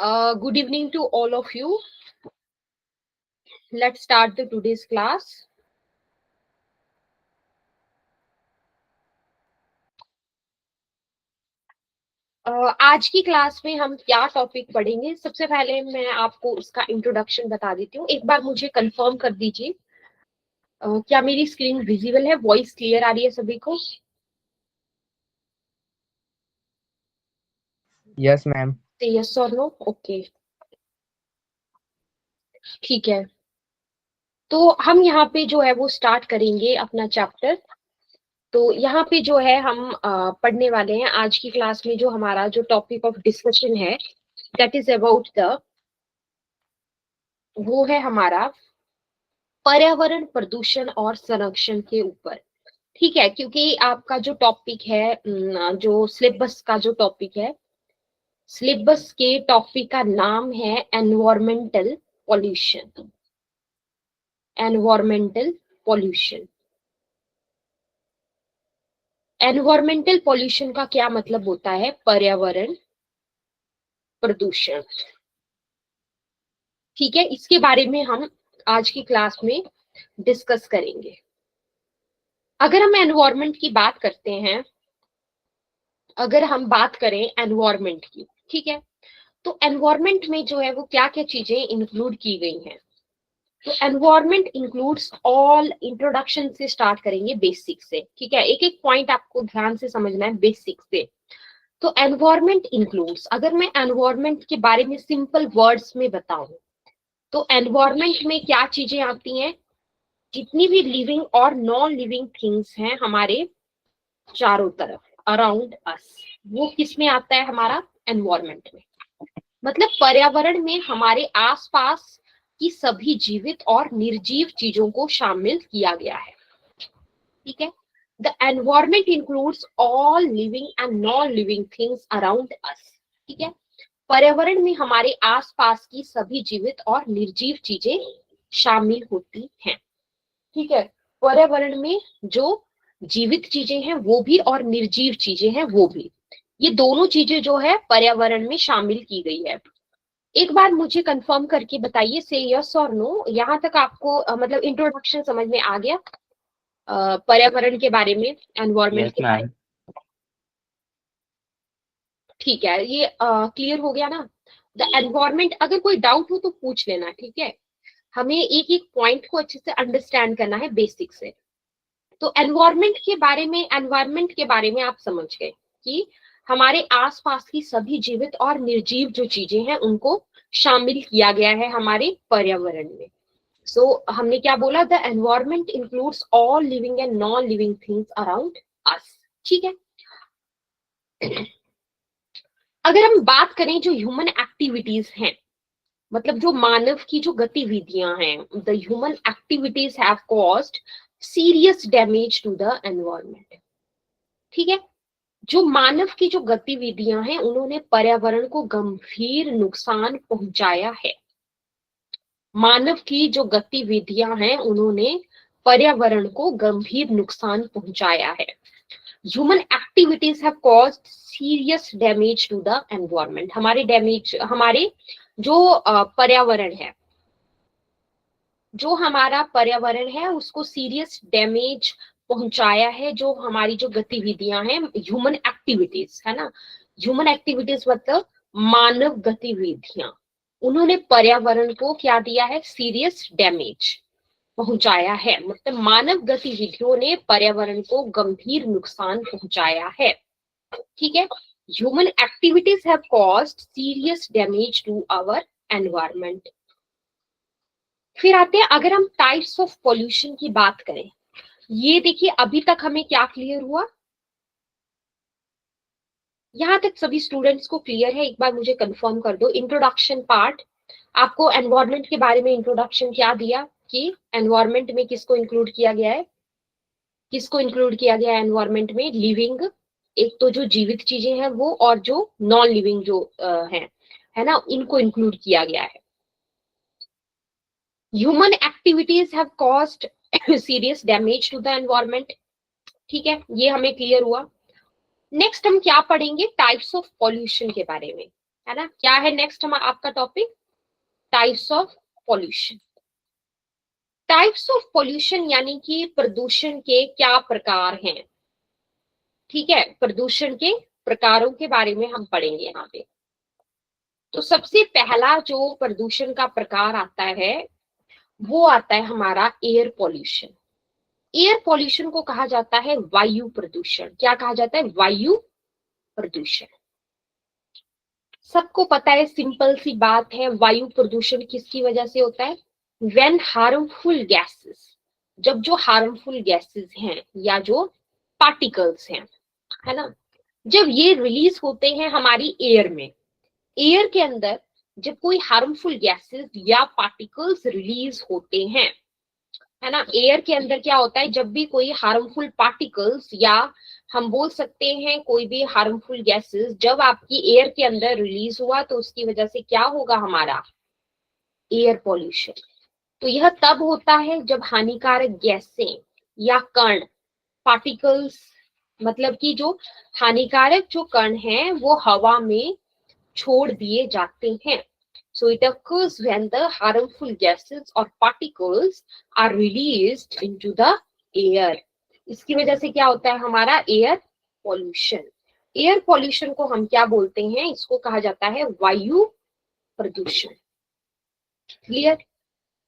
Good evening to all of you. Let's start the today's class. आज की class में हम क्या टॉपिक पढ़ेंगे, सबसे पहले मैं आपको उसका इंट्रोडक्शन बता देती हूँ। एक बार मुझे कंफर्म कर दीजिए, क्या मेरी स्क्रीन विजिबल है, वॉइस क्लियर आ रही है सभी को? Yes ma'am. यस और नो? ओके, ठीक है। तो हम यहाँ पे जो है वो स्टार्ट करेंगे अपना चैप्टर। तो यहाँ पे जो है हम पढ़ने वाले हैं आज की क्लास में। जो हमारा जो टॉपिक ऑफ डिस्कशन है दैट इज अबाउट वो है हमारा पर्यावरण प्रदूषण और संरक्षण के ऊपर। ठीक है, क्योंकि आपका जो टॉपिक है, जो सिलेबस का जो टॉपिक है, सिलेबस के टॉपिक का नाम है environmental pollution. Environmental pollution. Environmental pollution का क्या मतलब होता है? पर्यावरण प्रदूषण। ठीक है, इसके बारे में हम आज की क्लास में डिस्कस करेंगे। अगर हम एनवायरमेंट की बात करते हैं, अगर हम बात करें एनवायरमेंट की, ठीक है, तो एनवायरमेंट में जो है वो क्या क्या चीजें इंक्लूड की गई हैं। तो एनवायरमेंट इंक्लूड्स ऑल, इंट्रोडक्शन से स्टार्ट करेंगे, बेसिक से। ठीक है, एक एक पॉइंट आपको ध्यान से समझना है बेसिक से। तो एनवायरमेंट इंक्लूड्स, अगर मैं एनवायरमेंट के बारे में सिंपल वर्ड्स में बताऊं तो एनवायरमेंट में क्या चीजें आती हैं? जितनी भी लिविंग और नॉन लिविंग थिंग्स हैं हमारे चारों तरफ, अराउंड अस, वो किस में आता है? हमारा एनवायरमेंट में। मतलब पर्यावरण में हमारे आसपास की सभी जीवित और निर्जीव चीजों को शामिल किया गया है। ठीक है, the environment includes all living and non living things around us. ठीक है, पर्यावरण में हमारे आसपास की सभी जीवित और निर्जीव चीजें शामिल होती हैं। ठीक है, पर्यावरण में जो जीवित चीजें हैं वो भी और निर्जीव चीजें हैं वो भी, ये दोनों चीजें जो है पर्यावरण में शामिल की गई है। एक बार मुझे कंफर्म करके बताइए, से यस और नो, यहाँ तक आपको मतलब इंट्रोडक्शन समझ में आ गया पर्यावरण के बारे में, एनवायरमेंट के बारे में? ठीक है, ये क्लियर हो गया ना? द एनवायरमेंट, अगर कोई डाउट हो तो पूछ लेना, ठीक है। हमें एक एक पॉइंट को अच्छे से अंडरस्टैंड करना है बेसिक से। तो एनवायरमेंट के बारे में आप समझ गए कि हमारे आसपास की सभी जीवित और निर्जीव जो चीजें हैं उनको शामिल किया गया है हमारे पर्यावरण में। सो हमने क्या बोला? The environment includes all living and non living things around us. ठीक है, अगर हम बात करें जो ह्यूमन एक्टिविटीज हैं, मतलब जो मानव की जो गतिविधियां हैं, the human activities have caused serious damage to the environment. ठीक है, जो मानव की जो गतिविधियां हैं उन्होंने पर्यावरण को गंभीर नुकसान पहुंचाया है। मानव की जो गतिविधियां हैं उन्होंने पर्यावरण को गंभीर नुकसान पहुंचाया है। Human activities have caused serious damage to the environment. हमारे जो पर्यावरण है, जो हमारा पर्यावरण है उसको सीरियस डैमेज पहुंचाया है। जो हमारी जो गतिविधियां हैं, ह्यूमन एक्टिविटीज है ना, ह्यूमन एक्टिविटीज मतलब मानव गतिविधियां, उन्होंने पर्यावरण को क्या दिया है? सीरियस डैमेज पहुंचाया है। मतलब मानव गतिविधियों ने पर्यावरण को गंभीर नुकसान पहुंचाया है। ठीक है, human activities have caused serious damage to our environment. फिर आते हैं, अगर हम टाइप्स ऑफ पॉल्यूशन की बात करें, ये देखिए अभी तक हमें क्या क्लियर हुआ? यहां तक सभी स्टूडेंट्स को क्लियर है? एक बार मुझे कंफर्म कर दो। इंट्रोडक्शन पार्ट, आपको एनवायरमेंट के बारे में इंट्रोडक्शन क्या दिया कि एनवायरमेंट में किसको इंक्लूड किया गया है? किसको इंक्लूड किया गया है एनवायरमेंट में? लिविंग, एक तो जो जीवित चीजें हैं वो, और जो नॉन लिविंग जो है ना, इनको इंक्लूड किया गया है। Human activities have caused serious damage to the environment. ठीक है, ये हमें क्लियर हुआ। नेक्स्ट हम क्या पढ़ेंगे? टाइप्स ऑफ पॉल्यूशन के बारे में, है ना। क्या है नेक्स्ट हम आपका topic? Types of pollution. Types of pollution यानी कि प्रदूषण के क्या प्रकार हैं। ठीक है, प्रदूषण के प्रकारों के बारे में हम पढ़ेंगे यहाँ पे। तो सबसे पहला जो प्रदूषण का प्रकार आता है वो आता है हमारा एयर पॉल्यूशन। एयर पॉल्यूशन को कहा जाता है वायु प्रदूषण। क्या कहा जाता है? वायु प्रदूषण। सबको पता है, सिंपल सी बात है, वायु प्रदूषण किसकी वजह से होता है? व्हेन हार्मफुल गैसेस, जब जो हार्मफुल गैसेस हैं या जो पार्टिकल्स हैं, है ना, जब ये रिलीज होते हैं हमारी एयर में, एयर के अंदर जब कोई हार्मफुल गैसेस या पार्टिकल्स रिलीज होते हैं, है ना, एयर के अंदर क्या होता है, जब भी कोई हार्मफुल पार्टिकल्स या हम बोल सकते हैं कोई भी हार्मफुल गैसेस जब आपकी एयर के अंदर रिलीज हुआ तो उसकी वजह से क्या होगा? हमारा एयर पॉल्यूशन। तो यह तब होता है जब हानिकारक गैसें या कण, पार्टिकल्स, मतलब कि जो हानिकारक जो कण हैं वो हवा में छोड़ दिए जाते हैं। So it occurs when the harmful gases or particles are released into the air. इसकी वजह से क्या होता है? हमारा एयर पॉल्यूशन। एयर पॉल्यूशन को हम क्या बोलते हैं? इसको कहा जाता है वायु प्रदूषण। क्लियर?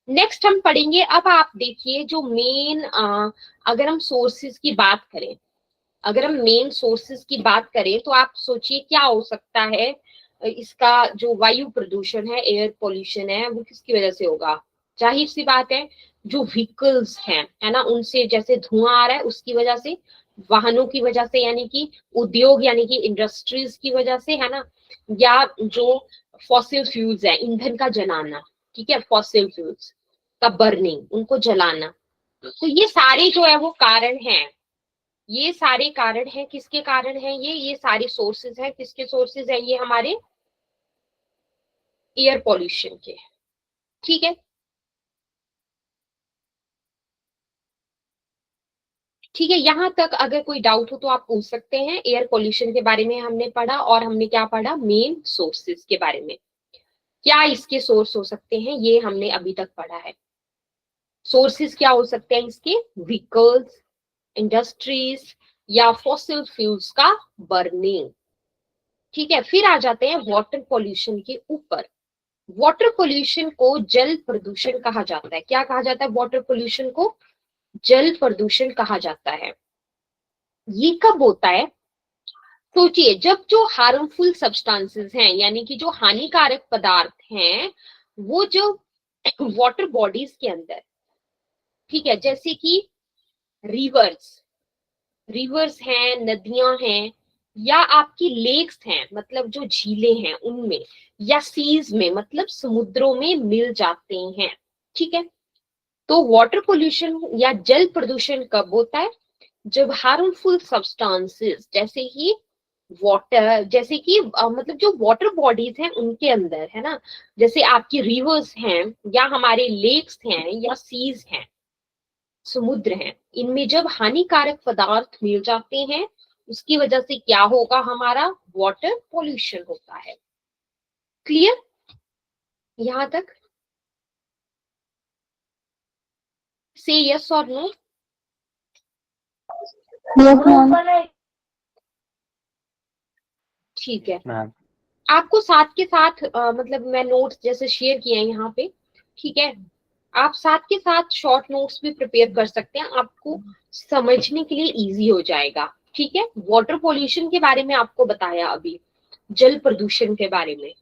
नेक्स्ट हम पढ़ेंगे, अब आप देखिए जो मेन, अगर हम सोर्सेज की बात करें, अगर हम मेन सोर्सेज की बात करें तो आप सोचिए क्या हो सकता है इसका जो वायु प्रदूषण है, एयर पॉल्यूशन है, वो किसकी वजह से होगा? जाहिर सी बात है, जो व्हीकल्स हैं, है ना, उनसे जैसे धुआं आ रहा है उसकी वजह से, वाहनों की वजह से, यानी कि उद्योग यानी कि इंडस्ट्रीज की वजह से, है ना, या जो फॉसिल फ्यूल्स है, ईंधन का जलाना, ठीक है, फॉसिल फ्यूल्स का बर्निंग, उनको जलाना। तो ये सारे जो है वो कारण हैं, ये सारे कारण हैं, किसके कारण हैं? ये सारे सोर्सेज हैं, किसके सोर्सेज हैं? ये हमारे एयर पॉल्यूशन के। ठीक है, ठीक है, यहां तक अगर कोई डाउट हो तो आप पूछ सकते हैं। एयर पॉल्यूशन के बारे में हमने पढ़ा, और हमने क्या पढ़ा? मेन सोर्सेज के बारे में। क्या इसके सोर्स हो सकते हैं, ये हमने अभी तक पढ़ा है। सोर्सेज क्या हो सकते हैं इसके? व्हीकल्स, इंडस्ट्रीज, या फॉसिल फ्यूल्स का बर्निंग। ठीक है, फिर आ जाते हैं वाटर पॉल्यूशन के ऊपर। वाटर पोल्यूशन को जल प्रदूषण कहा जाता है। क्या कहा जाता है? वाटर पोल्यूशन को जल प्रदूषण कहा जाता है। ये कब होता है? सोचिए, जब जो हार्मफुल सब्सटेंसेस हैं, यानी कि जो हानिकारक पदार्थ हैं, वो जो वाटर बॉडीज के अंदर, ठीक है, जैसे कि रिवर्स, रिवर्स हैं, नदियां हैं, या आपकी लेक्स हैं, मतलब जो झीलें हैं उनमें, या सीज में, मतलब समुद्रों में मिल जाते हैं। ठीक है, तो वाटर पोल्यूशन या जल प्रदूषण कब होता है? जब हार्मफुल सब्सटेंसेस जैसे कि वाटर, जैसे कि मतलब जो वाटर बॉडीज हैं उनके अंदर, है ना, जैसे आपकी रिवर्स हैं, या हमारे लेक्स हैं, या सीज हैं, समुद्र हैं, इनमें जब हानिकारक पदार्थ मिल जाते हैं उसकी वजह से क्या होगा? हमारा वाटर पोल्यूशन होता है। क्लियर यहां तक? से यस और नो? ठीक है, आपको साथ के साथ मतलब मैं नोट्स जैसे शेयर किए हैं यहाँ पे, ठीक है, आप साथ के साथ शॉर्ट नोट्स भी प्रिपेयर कर सकते हैं, आपको समझने के लिए इजी हो जाएगा। ठीक है, वाटर पोल्यूशन के बारे में आपको बताया अभी, जल प्रदूषण के बारे में।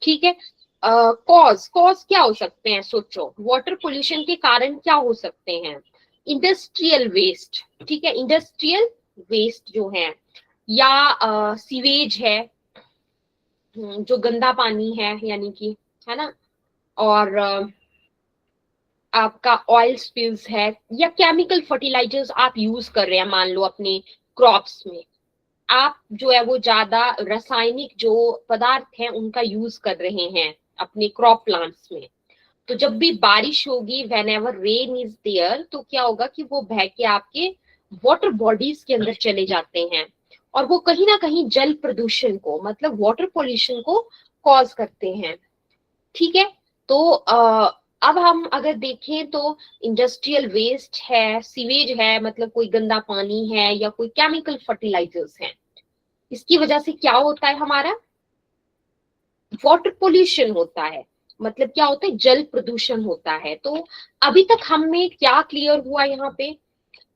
ठीक है, कॉज कॉज क्या हो सकते हैं? सोचो, वाटर पोल्यूशन के कारण क्या हो सकते हैं? इंडस्ट्रियल वेस्ट, ठीक है, इंडस्ट्रियल वेस्ट जो है, या सीवेज है, जो गंदा पानी है, यानी कि, है ना, और आपका ऑयल स्पिल्स है, या केमिकल फर्टिलाइजर्स आप यूज कर रहे हैं, मान लो अपने क्रॉप्स में, आप जो है वो ज्यादा रासायनिक जो पदार्थ हैं उनका यूज कर रहे हैं अपने क्रॉप प्लांट्स में। तो जब भी बारिश होगी, whenever rain is there, तो क्या होगा कि वो बह के आपके वाटर बॉडीज के अंदर चले जाते हैं, और वो कहीं ना कहीं जल प्रदूषण को, मतलब वाटर पोल्यूशन को कॉज करते हैं। ठीक है, तो अब हम अगर देखें तो इंडस्ट्रियल वेस्ट है, सीवेज है, मतलब कोई गंदा पानी है या कोई केमिकल फर्टिलाइजर्स हैं, इसकी वजह से क्या होता है, हमारा वाटर पोल्यूशन होता है, मतलब क्या होता है, जल प्रदूषण होता है। तो अभी तक हमें क्या क्लियर हुआ यहाँ पे,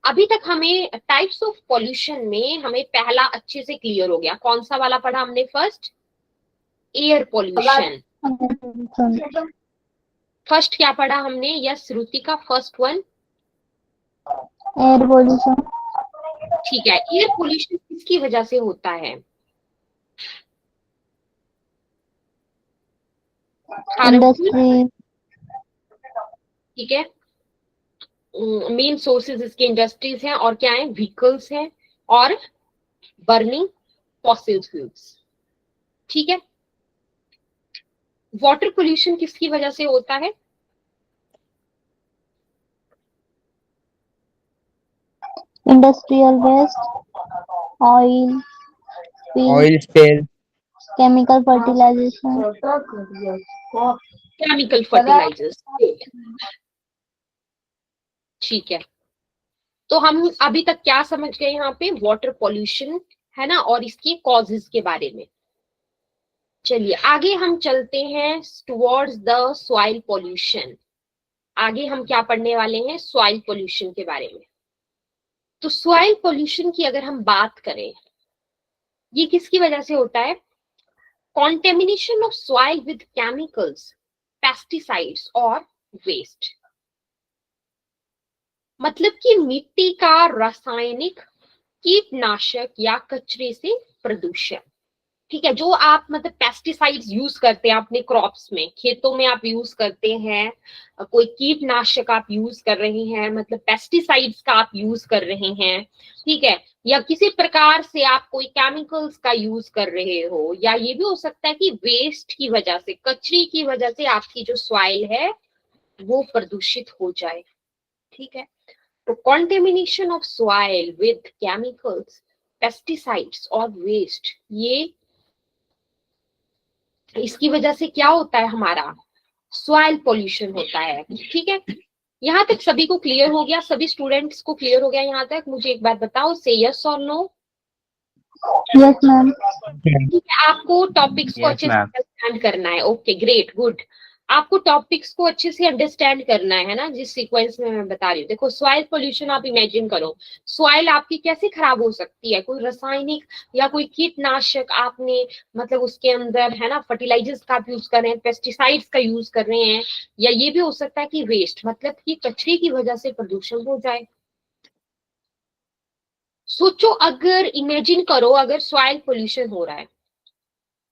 अभी तक हमें टाइप्स ऑफ पॉल्यूशन में हमें पहला अच्छे से क्लियर हो गया। कौन सा वाला पढ़ा हमने फर्स्ट? Air pollution. फर्स्ट क्या पढ़ा हमने? Yes Shrutika, first one air pollution. ठीक है। एयर पोल्यूशन किसकी वजह से होता है? इंडस्ट्री। ठीक है, मेन सोर्सेज इसके इंडस्ट्रीज हैं, और क्या है, व्हीकल्स हैं, और बर्निंग फॉसिल फ्यूल्स। ठीक है, वाटर पोल्यूशन किसकी वजह से होता है? Industrial waste, oil, oil spill, chemical fertilisation. Chemical fertilisers. ठीक है, तो हम अभी तक क्या समझ गए यहाँ पे? वाटर पोल्यूशन है ना, और इसके कॉजेज के बारे में। चलिए आगे हम चलते हैं टुवर्ड्स द सॉइल पोल्यूशन। आगे हम क्या पढ़ने वाले हैं? सॉइल पोल्यूशन के बारे में। तो सॉइल पोल्यूशन की अगर हम बात करें, ये किसकी वजह से होता है? Contamination of soil with chemicals, pesticides और वेस्ट। मतलब कि मिट्टी का रासायनिक, कीटनाशक या कचरे से प्रदूषण। ठीक है, जो आप मतलब पेस्टिसाइड्स यूज करते हैं अपने क्रॉप्स में, खेतों में आप यूज करते हैं, कोई कीटनाशक आप यूज कर रहे हैं, मतलब पेस्टिसाइड्स का आप यूज कर रहे हैं, ठीक है, या किसी प्रकार से आप कोई केमिकल्स का यूज कर रहे हो, या ये भी हो सकता है कि वेस्ट की वजह से, कचरे की वजह से आपकी जो सॉइल है वो प्रदूषित हो जाए। ठीक है, तो contamination of soil with chemicals, pesticides और वेस्ट, ये इसकी वजह से क्या होता है, हमारा सॉइल पोल्यूशन होता है। ठीक है, यहाँ तक सभी को क्लियर हो गया? सभी स्टूडेंट्स को क्लियर हो गया यहाँ तक? मुझे एक बात बताओ, से यस और नो। Yes ma'am. ठीक है, आपको टॉपिक्स को यस अच्छे से मैम। अंडरस्टैंड करना है। ओके ग्रेट गुड, आपको टॉपिक्स को अच्छे से अंडरस्टैंड करना है ना, जिस सीक्वेंस में मैं बता रही हूँ। देखो सॉइल पोल्यूशन आप इमेजिन करो, सॉइल आपकी कैसे खराब हो सकती है? कोई रासायनिक या कोई कीटनाशक आपने मतलब उसके अंदर है ना, फर्टिलाइजर्स का आप यूज कर रहे हैं, पेस्टिसाइड्स का यूज कर रहे हैं, या ये भी हो सकता है कि वेस्ट, मतलब कि कचरे की वजह से प्रदूषण हो जाए। सोचो, अगर इमेजिन करो अगर सॉइल पोल्यूशन हो रहा है,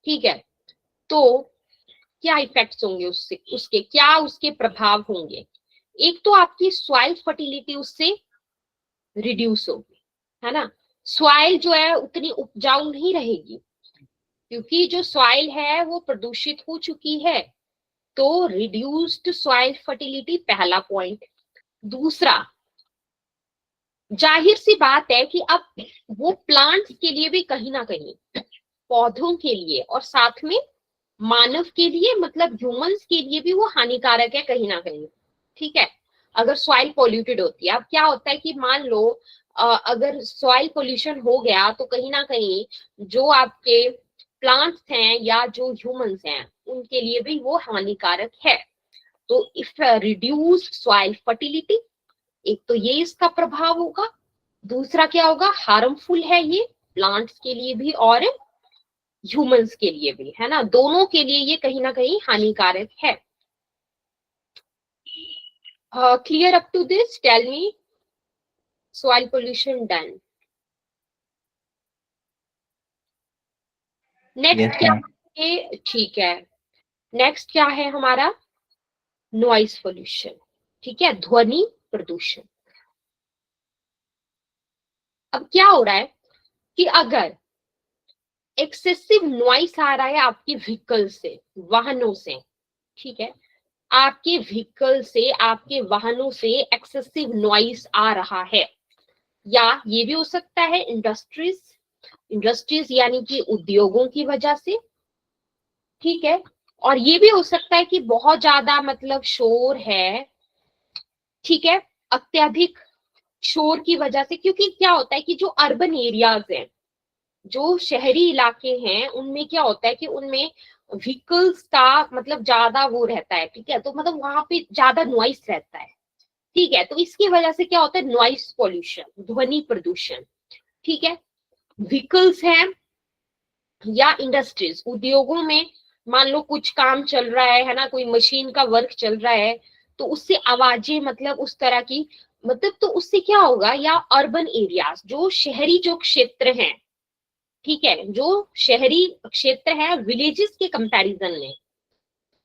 ठीक है, तो क्या इफेक्ट्स होंगे उससे, उसके क्या उसके प्रभाव होंगे? एक तो आपकी सॉइल फर्टिलिटी उससे रिड्यूस होगी, है ना, सॉइल जो है उतनी उपजाऊ नहीं रहेगी, क्योंकि जो सॉइल है वो प्रदूषित हो चुकी है। तो रिड्यूस्ड सॉइल फर्टिलिटी पहला पॉइंट। दूसरा, जाहिर सी बात है कि अब वो प्लांट्स के लिए भी कहीं ना कहीं, पौधों के लिए और साथ में मानव के लिए, मतलब ह्यूमंस के लिए भी वो हानिकारक है कहीं ना कहीं। ठीक है, अगर सॉइल पोल्यूटेड होती है, अब क्या होता है कि मान लो अगर सॉइल पोल्यूशन हो गया तो कहीं ना कहीं जो आपके प्लांट्स हैं या जो ह्यूमंस हैं उनके लिए भी वो हानिकारक है। तो इफ रिड्यूस्ड सॉइल फर्टिलिटी, एक तो ये इसका प्रभाव होगा। दूसरा क्या होगा, हार्मफुल है ये प्लांट्स के लिए भी और ह्यूमंस के लिए भी, है ना, दोनों के लिए ये कहीं ना कहीं हानिकारक है। Clear up to this? Tell me, soil pollution done. Next yes क्या मैम। है? ठीक है, नेक्स्ट क्या है हमारा? Noise pollution. ठीक है, ध्वनि प्रदूषण। अब क्या हो रहा है कि अगर एक्सेसिव नॉइस आ रहा है आपके व्हीकल से, वाहनों से, ठीक है, आपके व्हीकल से, आपके वाहनों से एक्सेसिव नॉइस आ रहा है, या ये भी हो सकता है इंडस्ट्रीज, इंडस्ट्रीज यानी कि उद्योगों की वजह से, ठीक है। और ये भी हो सकता है कि बहुत ज्यादा मतलब शोर है, ठीक है, अत्यधिक शोर की वजह से, क्योंकि क्या होता है कि जो अर्बन एरियाज हैं, जो शहरी इलाके हैं, उनमें क्या होता है कि उनमें व्हीकल्स का मतलब ज्यादा वो रहता है, ठीक है, तो मतलब वहां पे ज्यादा नॉइस रहता है, ठीक है, तो इसकी वजह से क्या होता है, नॉइस पॉल्यूशन, ध्वनि प्रदूषण, ठीक है। व्हीकल्स हैं या इंडस्ट्रीज, उद्योगों में मान लो कुछ काम चल रहा है ना, कोई मशीन का वर्क चल रहा है, तो उससे आवाजें मतलब उस तरह की, मतलब तो उससे क्या होगा, या अर्बन एरियाज, जो शहरी जो क्षेत्र हैं, ठीक है, जो शहरी क्षेत्र है विलेजेस के कंपैरिजन में,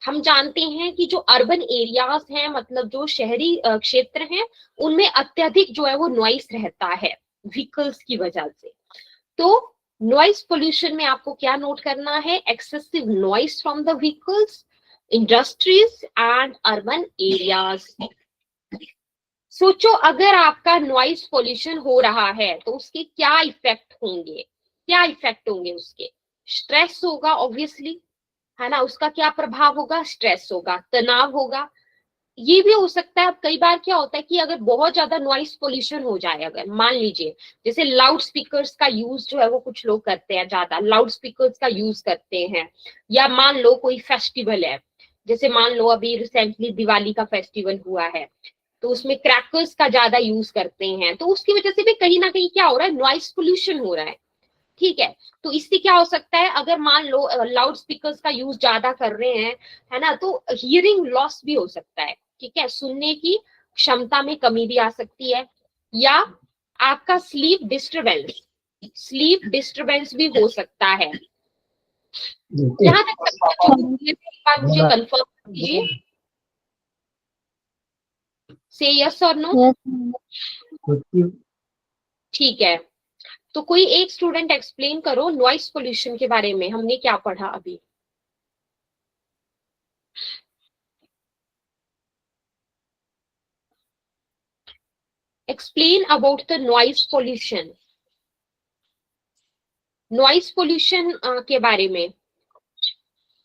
हम जानते हैं कि जो अर्बन एरियाज हैं, मतलब जो शहरी क्षेत्र हैं, उनमें अत्यधिक जो है वो नॉइस रहता है व्हीकल्स की वजह से। तो नॉइस पोल्यूशन में आपको क्या नोट करना है, excessive noise from the vehicles, industries and urban areas. सोचो अगर आपका नॉइस पोल्यूशन हो रहा है तो उसके क्या इफेक्ट होंगे, क्या इफेक्ट होंगे उसके, स्ट्रेस होगा ऑब्वियसली, है ना, उसका क्या प्रभाव होगा, स्ट्रेस होगा, तनाव होगा। ये भी हो सकता है, अब कई बार क्या होता है कि अगर बहुत ज्यादा नॉइस पोल्यूशन हो जाए, अगर मान लीजिए जैसे लाउड स्पीकर्स का यूज जो है वो कुछ लोग करते हैं, ज्यादा लाउड स्पीकर्स का यूज करते हैं, या मान लो कोई फेस्टिवल है, जैसे मान लो अभी रिसेंटली दिवाली का फेस्टिवल हुआ है, तो उसमें क्रैकर्स का ज्यादा यूज करते हैं, तो उसकी वजह से भी कहीं ना कहीं क्या हो रहा है, नॉइस पोल्यूशन हो रहा है, ठीक है। तो इससे क्या हो सकता है, अगर मान लो लाउड स्पीकर्स का यूज ज्यादा कर रहे हैं, है ना, तो हियरिंग लॉस भी हो सकता है, ठीक है, सुनने की क्षमता में कमी भी आ सकती है, या आपका स्लीप डिस्टरबेंस भी हो सकता है। यहाँ तक सब बच्चों को clear है? एक बार मुझे कंफर्म कीजिए, से यस और नो। Yes, ma'am. ठीक है, तो कोई एक स्टूडेंट एक्सप्लेन करो नॉइस पोल्यूशन के बारे में, हमने क्या पढ़ा अभी। Explain about the noise pollution. Noise pollution के बारे में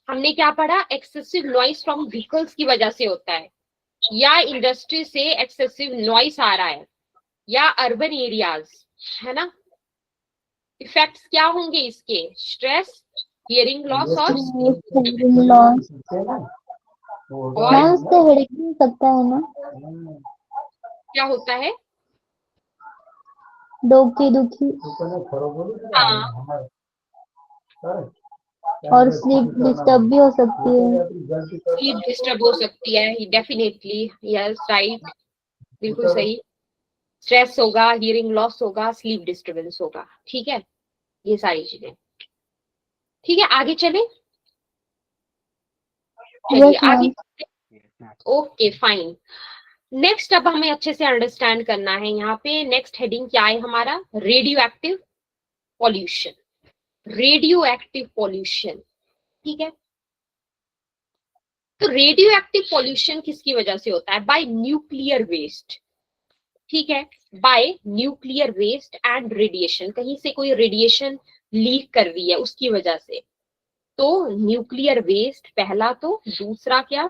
हमने क्या पढ़ा, एक्सेसिव नॉइस फ्रॉम व्हीकल्स की वजह से होता है, या इंडस्ट्री से एक्सेसिव नॉइस आ रहा है, या अर्बन एरियाज, है ना। इफेक्ट्स क्या होंगे इसके, स्ट्रेस, हियरिंग लॉस और Hearing loss. और मैम उससे हेडेक भी हो सकता है ना, क्या होता है, डोक की दुखी, हाँ, और स्लीप डिस्टर्ब भी हो सकती है। स्लीप डिस्टर्ब हो सकती है, डेफिनेटली, यस राइट, बिल्कुल सही। स्ट्रेस होगा, हियरिंग लॉस होगा, स्लीप डिस्टर्बेंस होगा, ठीक है, ये सारी चीजें, ठीक है, आगे चले, चलिए यस आगे। मैम। Okay fine. नेक्स्ट अब हमें अच्छे से अंडरस्टैंड करना है, यहाँ पे नेक्स्ट हेडिंग क्या है हमारा, radio active pollution, radio active pollution, ठीक है। तो रेडियो एक्टिव पॉल्यूशन किसकी वजह से होता है, बाय न्यूक्लियर वेस्ट, ठीक है, by nuclear waste and radiation, कहीं से कोई रेडिएशन लीक कर रही है उसकी वजह से, तो न्यूक्लियर वेस्ट पहला, तो दूसरा क्या,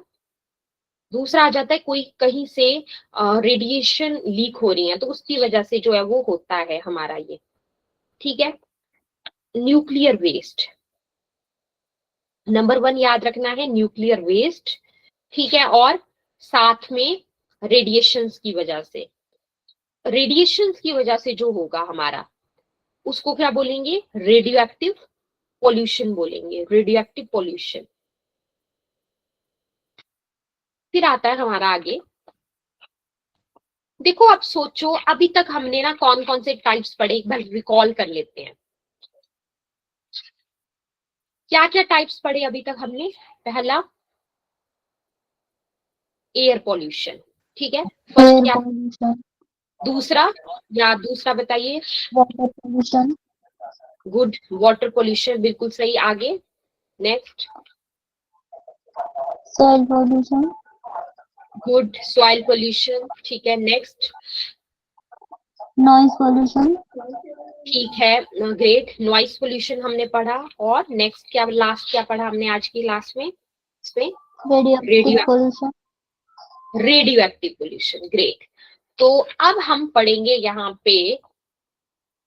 दूसरा आ जाता है कोई कहीं से रेडिएशन लीक हो रही है, तो उसकी वजह से जो है वो होता है हमारा ये, ठीक है, न्यूक्लियर वेस्ट, नंबर 1 याद रखना है, न्यूक्लियर वेस्ट, ठीक है, और साथ में रेडिएशंस की वजह से, रेडिएशंस की वजह से जो होगा हमारा, उसको क्या बोलेंगे, रेडियो एक्टिव पॉल्यूशन बोलेंगे, रेडियो एक्टिव पॉल्यूशन। फिर आता है हमारा आगे, देखो अब सोचो अभी तक हमने ना कौन कौन से टाइप्स पढ़े, एक बार रिकॉल कर लेते हैं, क्या क्या टाइप्स पढ़े अभी तक हमने, पहला एयर पॉल्यूशन, ठीक है, फर्स्ट एयर क्या, पॉल्यूशन, दूसरा, या दूसरा बताइए, water pollution, good, water pollution, बिल्कुल सही, आगे next, soil pollution, good, soil pollution, ठीक है, नेक्स्ट, नॉइज पोल्यूशन, ठीक है, ग्रेट। नॉइस पोल्यूशन हमने पढ़ा, और नेक्स्ट क्या, लास्ट क्या पढ़ा हमने आज की क्लास में, इसमें radioactive pollution. Radio active pollution, great. तो अब हम पढ़ेंगे यहाँ पे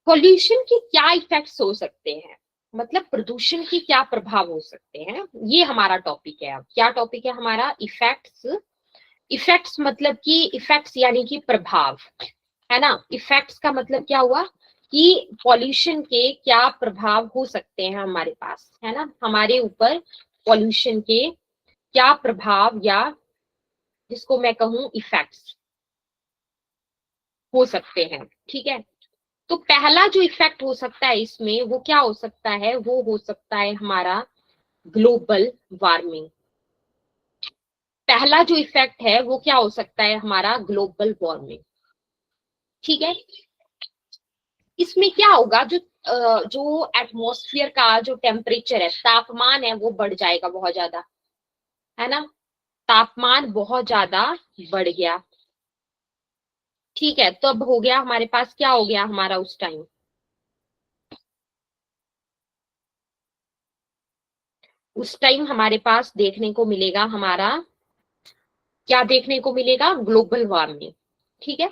पोल्यूशन के क्या इफेक्ट्स हो सकते हैं, मतलब प्रदूषण के क्या प्रभाव हो सकते हैं, ये हमारा टॉपिक है। अब क्या टॉपिक है हमारा, इफेक्ट्स। इफेक्ट्स मतलब कि इफेक्ट्स यानी कि प्रभाव, है ना। इफेक्ट्स का मतलब क्या हुआ कि पॉल्यूशन के क्या प्रभाव हो सकते हैं हमारे पास, है ना, हमारे ऊपर पॉल्यूशन के क्या प्रभाव, या जिसको मैं कहूं इफेक्ट्स हो सकते हैं। ठीक है, तो पहला जो इफेक्ट हो सकता है इसमें, वो क्या हो सकता है, वो हो सकता है हमारा ग्लोबल वार्मिंग। पहला जो इफेक्ट है वो क्या हो सकता है हमारा, ग्लोबल वार्मिंग। ठीक है, इसमें क्या होगा, जो एटमॉस्फेयर का जो टेम्परेचर है, तापमान है, वो बढ़ जाएगा बहुत ज्यादा, है ना। तापमान बहुत ज्यादा बढ़ गया, ठीक है। तो अब हो गया हमारे पास, क्या हो गया हमारा उस टाइम, उस टाइम हमारे पास देखने को मिलेगा हमारा, क्या देखने को मिलेगा, ग्लोबल वार्मिंग। ठीक है,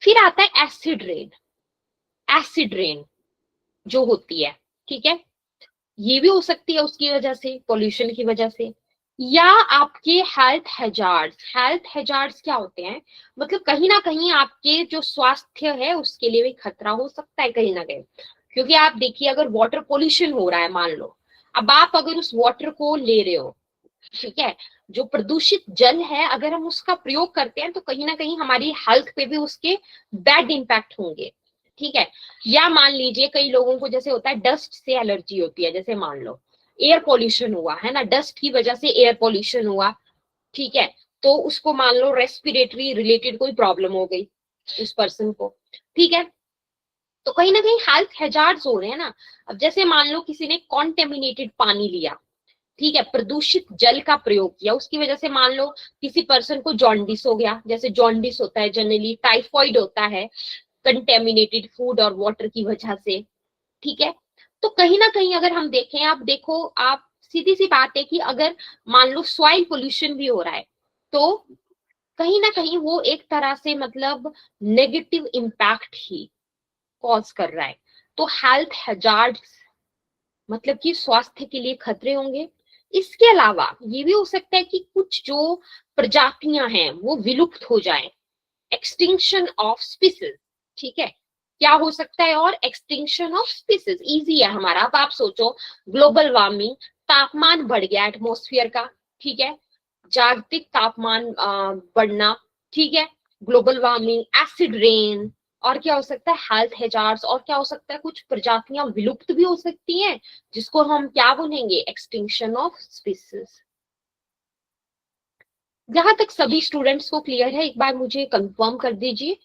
फिर आता है एसिड रेन। एसिड रेन जो होती है, ठीक है, ये भी हो सकती है उसकी वजह से, पोल्यूशन की वजह से। या आपके हेल्थ हैजार्ड्स। हेल्थ हैजार्ड्स क्या होते हैं, मतलब कहीं ना कहीं आपके जो स्वास्थ्य है उसके लिए भी खतरा हो सकता है कहीं ना कहीं। क्योंकि आप देखिए, अगर वाटर पोल्यूशन हो रहा है, मान लो, अब आप अगर उस वाटर को ले रहे हो, ठीक है, जो प्रदूषित जल है, अगर हम उसका प्रयोग करते हैं तो कहीं ना कहीं हमारी हेल्थ पे भी उसके बैड इम्पैक्ट होंगे। ठीक है, या मान लीजिए कई लोगों को जैसे होता है डस्ट से एलर्जी होती है, जैसे मान लो एयर पॉल्यूशन हुआ, है ना, डस्ट की वजह से एयर पॉल्यूशन हुआ, ठीक है, तो उसको मान लो रेस्पिरेटरी रिलेटेड कोई प्रॉब्लम हो गई उस पर्सन को, ठीक है, तो कहीं ना कहीं हेल्थ हैजार्ड्स हो रहे हैं ना। अब जैसे मान लो किसी ने कॉन्टेमिनेटेड पानी लिया, ठीक है, प्रदूषित जल का प्रयोग किया, उसकी वजह से मान लो किसी पर्सन को जॉन्डिस हो गया, जैसे जॉन्डिस होता है जनरली, टाइफॉइड होता है कंटेमिनेटेड फूड और वाटर की वजह से, ठीक है। तो कहीं ना कहीं अगर हम देखें, आप देखो, आप सीधी सी बात है कि अगर मान लो सॉइल पोल्यूशन भी हो रहा है, तो कहीं ना कहीं वो एक तरह से मतलब नेगेटिव इम्पैक्ट ही कॉज कर रहा है। तो हेल्थ हैजार्ड्स मतलब कि स्वास्थ्य के लिए खतरे होंगे। इसके अलावा ये भी हो सकता है कि कुछ जो प्रजातियां हैं वो विलुप्त हो जाएं, एक्सटिंक्शन ऑफ स्पीसीज, ठीक है, क्या हो सकता है, और एक्सटिंक्शन ऑफ स्पीसीज इजी है हमारा। अब आप सोचो, ग्लोबल वार्मिंग, तापमान बढ़ गया एटमॉस्फेयर का, ठीक है, जागतिक तापमान बढ़ना, ठीक है, ग्लोबल वार्मिंग, एसिड रेन, और क्या हो सकता है, हेल्थ हैजार्ड्स, और क्या हो सकता है, कुछ प्रजातियां विलुप्त भी हो सकती हैं, जिसको हम क्या बोलेंगे, एक्सटिंक्शन ऑफ स्पीसीज। जहां तक सभी स्टूडेंट्स को क्लियर है, एक बार मुझे कंफर्म कर दीजिए,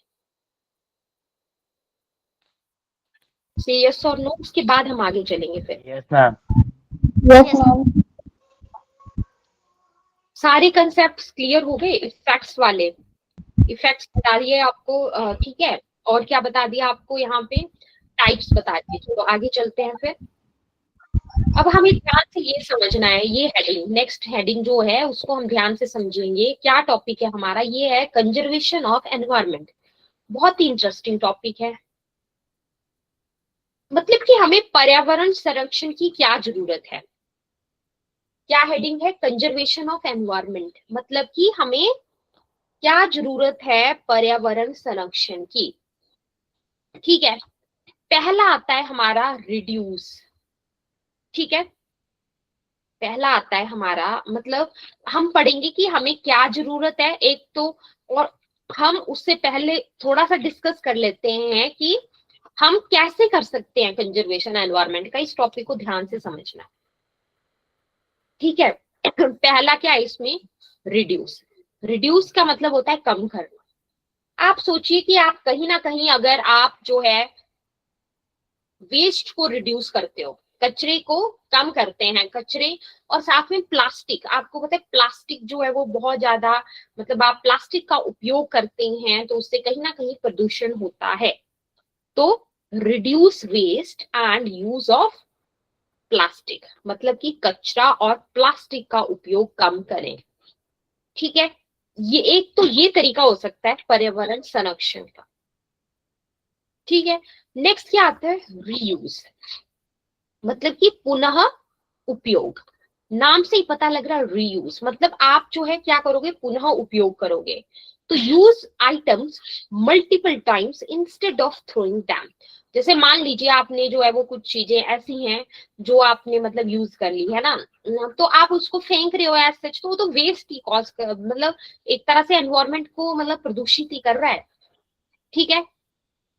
से यस और नो, उसके बाद हम आगे चलेंगे फिर। Yes, ma'am. Yes ma'am. सारे कंसेप्ट क्लियर हो गए, इफेक्ट्स वाले, इफेक्ट्स बता दिए आपको, ठीक है, और क्या बता दिया आपको, यहाँ पे टाइप्स बता दिए। चलो आगे चलते हैं फिर। अब हमें ध्यान से ये समझना है, ये हेडिंग, नेक्स्ट हेडिंग जो है उसको हम ध्यान से समझेंगे। क्या टॉपिक है हमारा, ये है कंजर्वेशन ऑफ एनवायरमेंट। बहुत ही इंटरेस्टिंग टॉपिक है, मतलब कि हमें पर्यावरण संरक्षण की क्या जरूरत है। क्या हेडिंग है, कंजर्वेशन ऑफ एनवायरमेंट, मतलब कि हमें क्या जरूरत है पर्यावरण संरक्षण की। ठीक है, पहला आता है हमारा रिड्यूस, ठीक है, पहला आता है हमारा, मतलब हम पढ़ेंगे कि हमें क्या जरूरत है एक तो, और हम उससे पहले थोड़ा सा डिस्कस कर लेते हैं कि हम कैसे कर सकते हैं कंजर्वेशन एनवायरमेंट का। इस टॉपिक को ध्यान से समझना, ठीक है। पहला क्या है इसमें, रिड्यूस। रिड्यूस का मतलब होता है कम करना। आप सोचिए कि आप कहीं ना कहीं अगर आप जो है वेस्ट को रिड्यूस करते हो, कचरे को कम करते हैं, कचरे, और साथ में प्लास्टिक, आपको पता है प्लास्टिक जो है वो बहुत ज्यादा, मतलब आप प्लास्टिक का उपयोग करते हैं तो उससे कहीं ना कहीं प्रदूषण होता है, तो reduce waste and use of plastic, मतलब कि कचरा और प्लास्टिक का उपयोग कम करें। ठीक है, ये एक तो ये तरीका हो सकता है पर्यावरण संरक्षण का। ठीक है, नेक्स्ट क्या आता है, रीयूज, मतलब कि पुनः उपयोग। नाम से ही पता लग रहा है रीयूज, मतलब आप जो है क्या करोगे, पुनः उपयोग करोगे। तो use items multiple times instead of throwing them. जैसे मान लीजिए आपने जो है वो कुछ चीजें ऐसी हैं जो आपने मतलब यूज कर ली है ना, तो आप उसको फेंक रहे हो एज सच, तो वो तो वेस्ट ही कॉज मतलब एक तरह से एनवायरमेंट को मतलब प्रदूषित ही कर रहा है। ठीक है,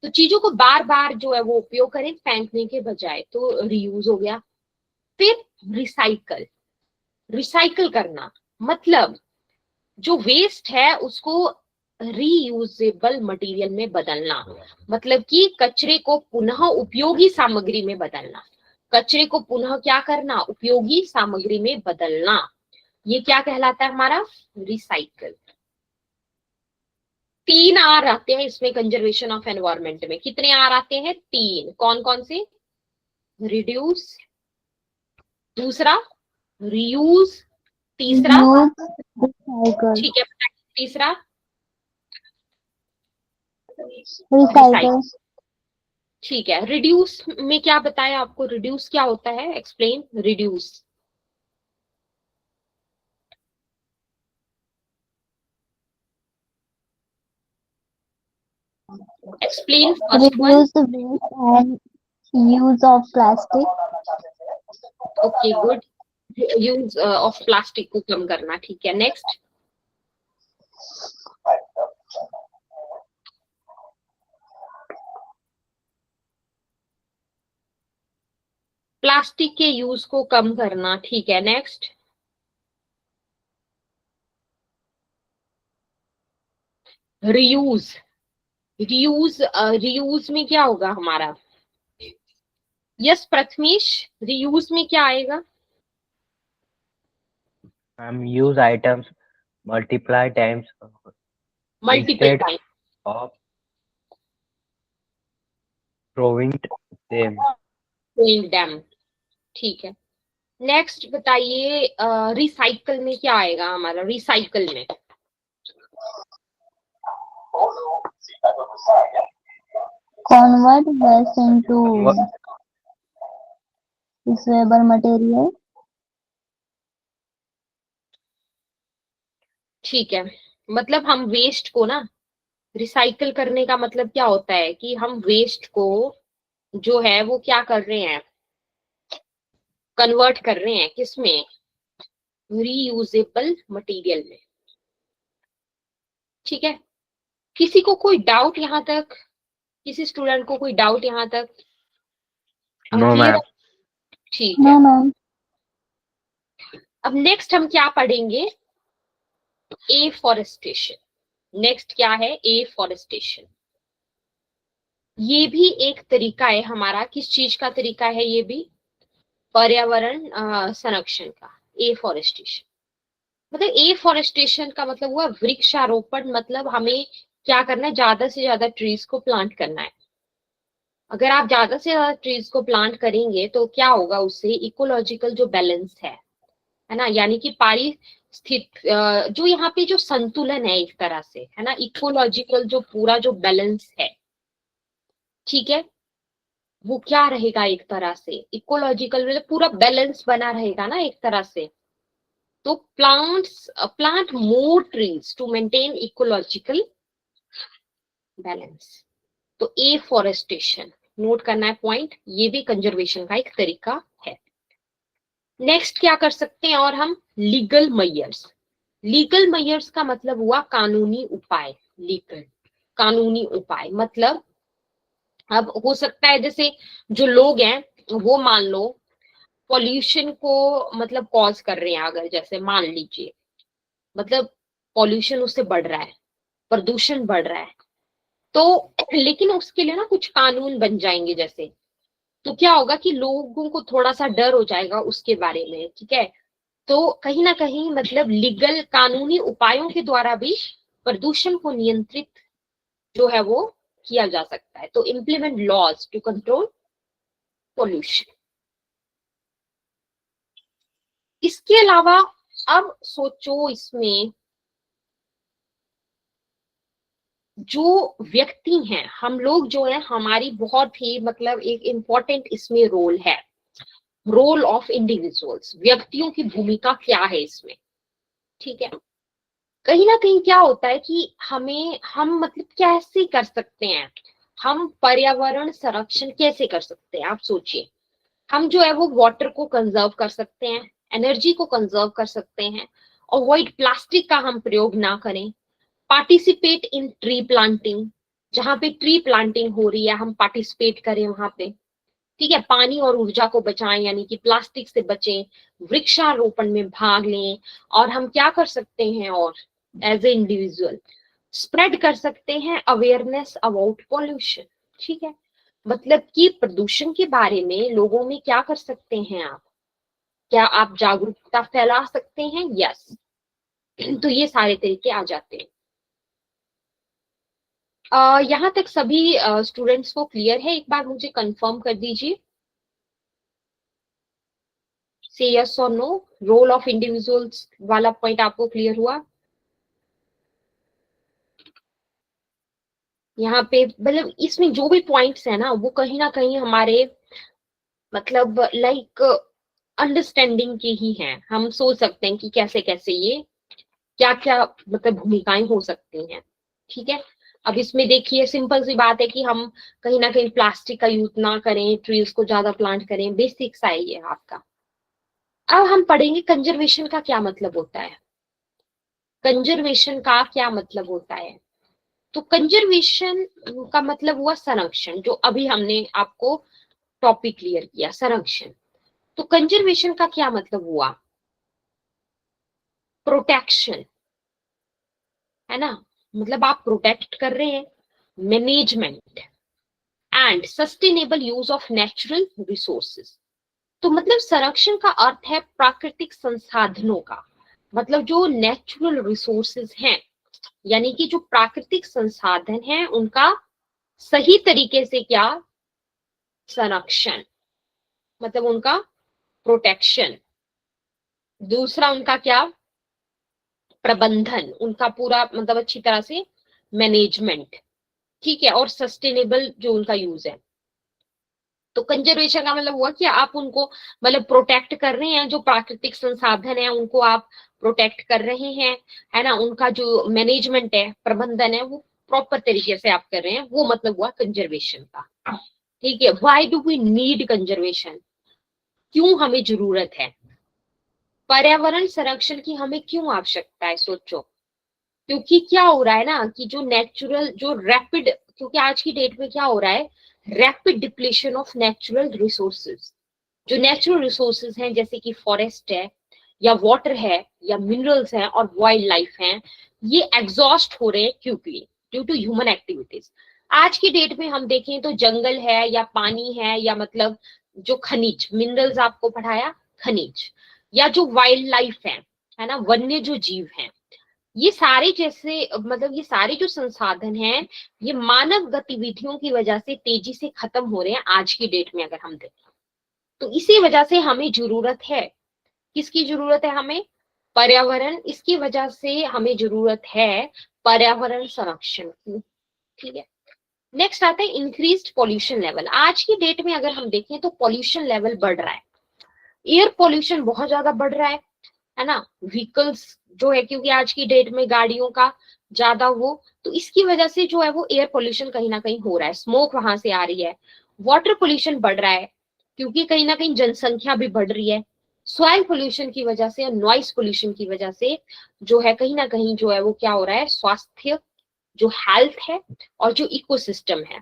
तो चीजों को बार बार जो है वो उपयोग करें फेंकने के बजाय, तो रीयूज हो गया। फिर रिसाइकल, रिसाइकल करना मतलब जो वेस्ट है उसको रीयूजेबल मटेरियल में बदलना, मतलब कि कचरे को पुनः उपयोगी सामग्री में बदलना। कचरे को पुनः क्या करना, उपयोगी सामग्री में बदलना, ये क्या कहलाता है हमारा, रिसाइकल। 3 आर आते हैं इसमें कंजर्वेशन ऑफ एनवायरमेंट में। कितने आर आते हैं, 3। कौन कौन से, रिड्यूस, दूसरा रीयूज, तीसरा, रिसाइकल, ठीक है तीसरा रिसाइकल। रिसाइकल। ठीक है, रिड्यूस में क्या बताया आपको, रिड्यूस क्या होता है, explain reduce. Explain first one. Reduce the waste and use of plastic. Okay good, use of plastic को कम करना। ठीक है, नेक्स्ट, प्लास्टिक के यूज को कम करना। ठीक है, नेक्स्ट, रीयूज, रीयूज, रीयूज में क्या होगा हमारा, यस प्रथमेश, रीयूज में क्या आएगा, Use items multiply times multiple instead time, of throwing them. Dam. ठीक है, नेक्स्ट बताइए, रिसाइकल में क्या आएगा हमारा, रिसाइकल में Convert waste into Conver- usable material. ठीक है, मतलब हम वेस्ट को ना, रिसाइकल करने का मतलब क्या होता है कि हम वेस्ट को जो है वो क्या कर रहे हैं, कन्वर्ट कर रहे हैं किसमें, रीयूजेबल मटेरियल में। ठीक है, किसी को कोई डाउट यहाँ तक, किसी स्टूडेंट को कोई डाउट यहाँ तक No, क्लियर ma'am. है? ठीक है, No, ma'am. अब नेक्स्ट हम क्या पढ़ेंगे, एफॉरेस्टेशन। नेक्स्ट क्या है, एफॉरेस्टेशन। ये भी एक तरीका है हमारा, किस चीज का तरीका है, ये भी पर्यावरण संरक्षण का। एफॉरेस्टेशन मतलब, एफॉरेस्टेशन का मतलब हुआ वृक्षारोपण, मतलब हमें क्या करना है, ज्यादा से ज्यादा ट्रीज को प्लांट करना है। अगर आप ज्यादा से ज्यादा ट्रीज को प्लांट करेंगे तो क्या होगा, उससे इकोलॉजिकल जो बैलेंस है ना, यानी कि पारिस्थित जो यहाँ पे जो संतुलन है एक तरह से, है ना, इकोलॉजिकल जो पूरा जो बैलेंस है, ठीक है, वो क्या रहेगा, एक तरह से इकोलॉजिकल मतलब पूरा बैलेंस बना रहेगा ना एक तरह से। तो plant more trees to maintain ecological balance. तो एफॉरेस्टेशन नोट करना है पॉइंट, ये भी कंजर्वेशन का एक तरीका है। नेक्स्ट क्या कर सकते हैं और हम, लीगल मेजर्स। लीगल मेजर्स का मतलब हुआ कानूनी उपाय। लीगल कानूनी उपाय मतलब, अब हो सकता है जैसे जो लोग हैं वो मान लो पॉल्यूशन को मतलब कॉज कर रहे हैं, अगर जैसे मान लीजिए मतलब पॉल्यूशन उससे बढ़ रहा है, प्रदूषण बढ़ रहा है, तो लेकिन उसके लिए ना कुछ कानून बन जाएंगे जैसे, तो क्या होगा कि लोगों को थोड़ा सा डर हो जाएगा उसके बारे में। ठीक है, तो कहीं ना कहीं मतलब लीगल कानूनी उपायों के द्वारा भी प्रदूषण को नियंत्रित जो है वो किया जा सकता है? तो implement laws to control pollution. इसके अलावा अब सोचो, इसमें जो व्यक्ति हैं, हम लोग जो है, हमारी बहुत ही मतलब एक इम्पोर्टेंट इसमें रोल है, रोल ऑफ इंडिविजुअल्स, व्यक्तियों की भूमिका क्या है इसमें, ठीक है। कहीं ना कहीं क्या होता है कि हम मतलब कैसे कर सकते हैं, हम पर्यावरण संरक्षण कैसे कर सकते हैं? आप सोचिए, हम जो है वो वाटर को कंजर्व कर सकते हैं, एनर्जी को कंजर्व कर सकते हैं, अवॉइड प्लास्टिक का हम प्रयोग ना करें, पार्टिसिपेट इन ट्री प्लांटिंग, जहां पे ट्री प्लांटिंग हो रही है हम पार्टिसिपेट करें वहां पे, ठीक है। पानी और ऊर्जा को बचाएं, यानी कि प्लास्टिक से बचें, वृक्षारोपण में भाग लें, और हम क्या कर सकते हैं, और एज ए इंडिविजुअल स्प्रेड कर सकते हैं अवेयरनेस अबाउट पॉल्यूशन, ठीक है। मतलब कि प्रदूषण के बारे में लोगों में क्या कर सकते हैं आप, क्या आप जागरूकता फैला सकते हैं? यस। तो ये सारे तरीके आ जाते हैं। यहाँ तक सभी स्टूडेंट्स को क्लियर है? एक बार मुझे कंफर्म कर दीजिए, से यस और नो, रोल ऑफ इंडिविजुअल्स वाला पॉइंट आपको क्लियर हुआ? यहाँ पे मतलब इसमें जो भी पॉइंट्स है ना, वो कहीं ना कहीं हमारे मतलब लाइक अंडरस्टैंडिंग के ही हैं। हम सोच सकते हैं कि कैसे कैसे ये क्या क्या मतलब भूमिकाएं हो सकती हैं, ठीक है। अब इसमें देखिए, सिंपल सी बात है कि हम कहीं ना कहीं प्लास्टिक का यूज ना करें, ट्रीज को ज्यादा प्लांट करें, बेसिक सा ही है आपका। अब हम पढ़ेंगे कंजर्वेशन का क्या मतलब होता है। कंजर्वेशन का क्या मतलब होता है? तो कंजर्वेशन का मतलब हुआ संरक्षण, जो अभी हमने आपको टॉपिक क्लियर किया, संरक्षण। तो कंजर्वेशन का क्या मतलब हुआ? प्रोटेक्शन, है ना, मतलब आप प्रोटेक्ट कर रहे हैं, management and sustainable use of natural resources. तो मतलब संरक्षण का अर्थ है प्राकृतिक संसाधनों का, मतलब जो नेचुरल रिसोर्सेज हैं, यानी कि जो प्राकृतिक संसाधन हैं, उनका सही तरीके से क्या संरक्षण, मतलब उनका प्रोटेक्शन। दूसरा उनका क्या, प्रबंधन, उनका पूरा मतलब अच्छी तरह से मैनेजमेंट, ठीक है। और सस्टेनेबल जो उनका यूज है। तो कंजर्वेशन का मतलब हुआ कि आप उनको मतलब प्रोटेक्ट कर रहे हैं, जो प्राकृतिक संसाधन है उनको आप प्रोटेक्ट कर रहे हैं, है ना। उनका जो मैनेजमेंट है, प्रबंधन है, वो प्रॉपर तरीके से आप कर रहे हैं, वो मतलब हुआ कंजर्वेशन का, ठीक है। Why do we need conservation? क्यों हमें जरूरत है? पर्यावरण संरक्षण की हमें क्यों आवश्यकता है? सोचो, क्योंकि क्या हो रहा है ना कि जो नेचुरल जो रैपिड, क्योंकि आज की डेट में क्या हो रहा है, rapid depletion of natural resources. जो नेचुरल रिसोर्सेज हैं, जैसे कि फॉरेस्ट है, या वाटर है, या मिनरल्स हैं, और वाइल्ड लाइफ है, ये एग्जॉस्ट हो रहे हैं, क्योंकि ड्यू टू ह्यूमन एक्टिविटीज। आज की डेट में हम देखें तो जंगल है, या पानी है, या मतलब जो खनिज, मिनरल्स आपको पढ़ाया, खनिज, या जो वाइल्ड लाइफ है ना, वन्य जो जीव हैं, ये सारे जैसे मतलब ये सारे जो संसाधन हैं, ये मानव गतिविधियों की वजह से तेजी से खत्म हो रहे हैं आज की डेट में, अगर हम देखें तो। इसी वजह से हमें जरूरत है, किसकी जरूरत है हमें? पर्यावरण, इसकी वजह से हमें जरूरत है पर्यावरण संरक्षण की, ठीक है। नेक्स्ट आता है इंक्रीज्ड पॉल्यूशन लेवल। आज की डेट में अगर हम देखें तो पॉल्यूशन लेवल बढ़ रहा है, एयर पॉल्यूशन बहुत ज्यादा बढ़ रहा है ना। व्हीकल्स जो है, क्योंकि आज की डेट में गाड़ियों का ज्यादा वो, तो इसकी वजह से जो है वो एयर पोल्यूशन कहीं ना कहीं हो रहा है, स्मोक वहां से आ रही है। वाटर पोल्यूशन बढ़ रहा है, क्योंकि कहीं ना कहीं जनसंख्या भी बढ़ रही है। सॉइल पोल्यूशन की वजह से, नॉइस पोल्यूशन की वजह से जो है कहीं ना कहीं जो है वो क्या हो रहा है, स्वास्थ्य जो हेल्थ है और जो इकोसिस्टम है,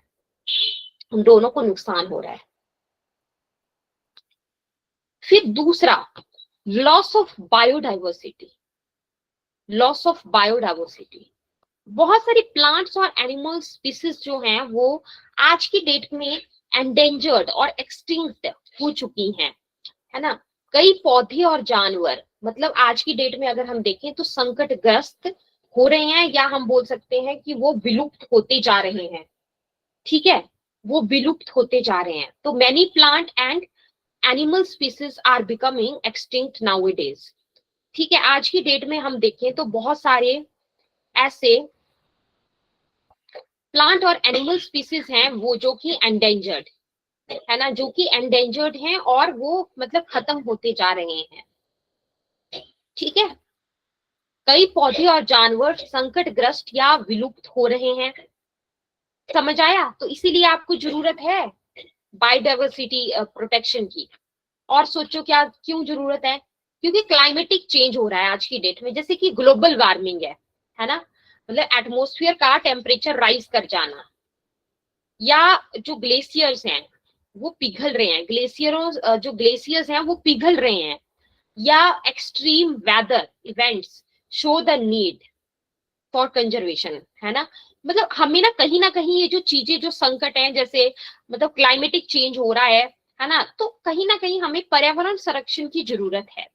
उन दोनों को नुकसान हो रहा है। फिर दूसरा, loss of biodiversity. Loss of biodiversity, बहुत सारी प्लांट्स और एनिमल स्पीसीज जो हैं वो आज की डेट में एंडेंजर्ड और एक्सटिंक्ट हो चुकी हैं, है ना। कई पौधे और जानवर मतलब आज की डेट में अगर हम देखें तो संकटग्रस्त हो रहे हैं, या हम बोल सकते हैं कि वो विलुप्त होते जा रहे हैं, ठीक है, वो विलुप्त होते जा रहे हैं। तो many plant and animal species are becoming extinct nowadays. ठीक है, आज की डेट में हम देखें तो बहुत सारे ऐसे प्लांट और एनिमल स्पीसीज हैं वो जो कि एंडेंजर्ड है ना, जो कि एंडेंजर्ड हैं और वो मतलब खत्म होते जा रहे हैं। ठीक है, कई पौधे और जानवर संकटग्रस्त या विलुप्त हो रहे हैं। समझ आया? तो इसीलिए आपको जरूरत है बायोडाइवर्सिटी प्रोटेक्शन की। और सोचो क्या क्यों जरूरत है? क्योंकि क्लाइमेटिक चेंज हो रहा है आज की डेट में, जैसे कि ग्लोबल वार्मिंग है ना, मतलब एटमोस्फियर का टेम्परेचर राइज कर जाना, या जो ग्लेशियर्स हैं वो पिघल रहे हैं, जो ग्लेशियर्स हैं वो पिघल रहे हैं, या extreme weather events show the need for conservation, है ना। मतलब हमें ना कहीं ये जो चीजें जो संकट हैं, जैसे मतलब क्लाइमेटिक चेंज हो रहा है ना, तो कहीं ना कहीं हमें पर्यावरण संरक्षण की जरूरत है।